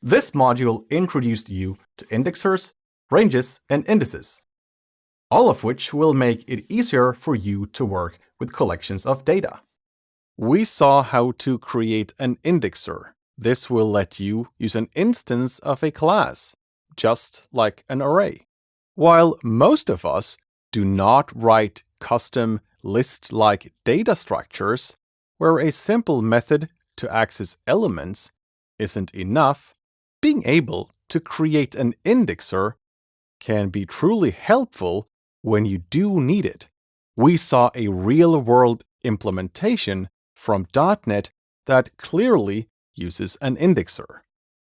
This module introduced you to indexers, ranges, and indices, all of which will make it easier for you to work with collections of data. We saw how to create an indexer. This will let you use an instance of a class, just like an array. While most of us do not write custom list-like data structures, where a simple method to access elements isn't enough, being able to create an indexer can be truly helpful when you do need it. We saw a real-world implementation from .NET that clearly uses an indexer.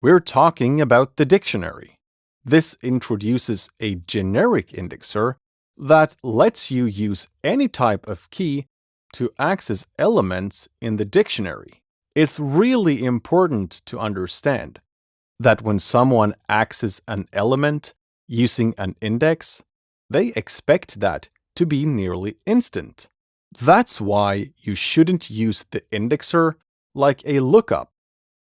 We're talking about the dictionary. This introduces a generic indexer that lets you use any type of key to access elements in the dictionary. It's really important to understand that when someone accesses an element using an index, they expect that to be nearly instant. That's why you shouldn't use the indexer like a lookup,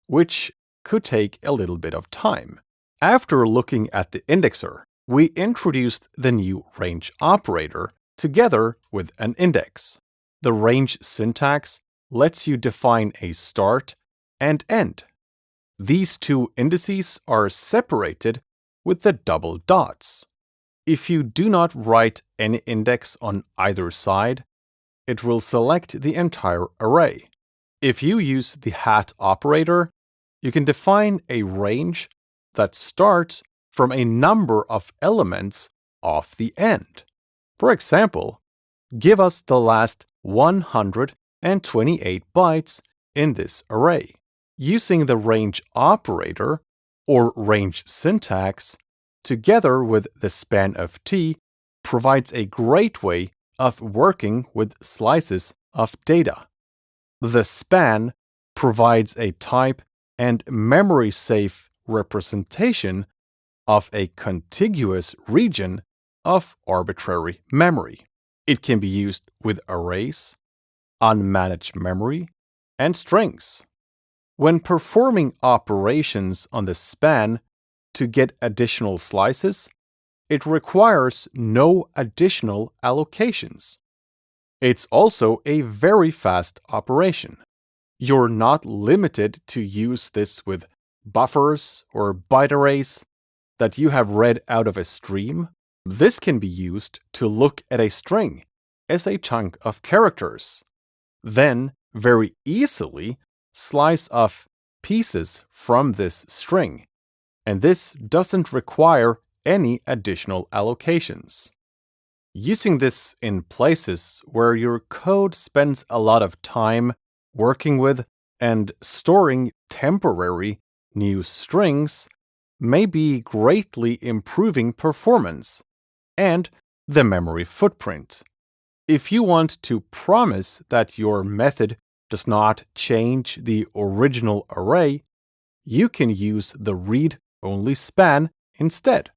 which could take a little bit of time. After looking at the indexer, we introduced the new range operator together with an index. The range syntax lets you define a start and end. These two indices are separated with the double dots. If you do not write any index on either side, it will select the entire array. If you use the hat operator, you can define a range that starts from a number of elements off the end. For example, give us the last 128 bytes in this array. Using the range operator or range syntax together with the span of t provides a great way of working with slices of data. The span provides a type and memory-safe representation of a contiguous region of arbitrary memory. It can be used with arrays, unmanaged memory, and strings. When performing operations on the span to get additional slices, it requires no additional allocations. It's also a very fast operation. You're not limited to use this with buffers or byte arrays that you have read out of a stream. This can be used to look at a string as a chunk of characters, then very easily slice off pieces from this string, and this doesn't require any additional allocations. Using this in places where your code spends a lot of time working with and storing temporary new strings may be greatly improving performance and the memory footprint. If you want to promise that your method does not change the original array, you can use the read-only span instead.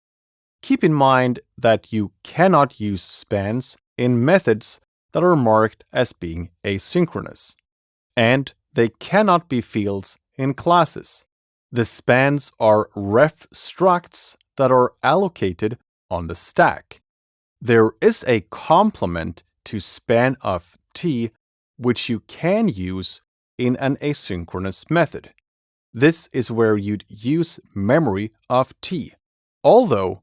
Keep in mind that you cannot use spans in methods that are marked as being asynchronous, and they cannot be fields in classes. The spans are ref structs that are allocated on the stack. There is a complement to span of t which you can use in an asynchronous method. This is where you'd use memory of t, although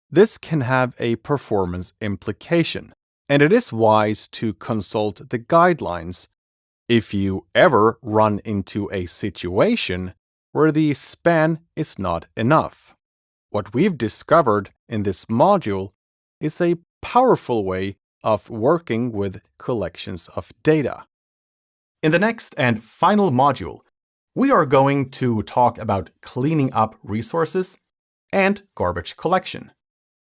this can have a performance implication, and it is wise to consult the guidelines if you ever run into a situation where the span is not enough. What we've discovered in this module is a powerful way of working with collections of data. In the next and final module, we are going to talk about cleaning up resources and garbage collection.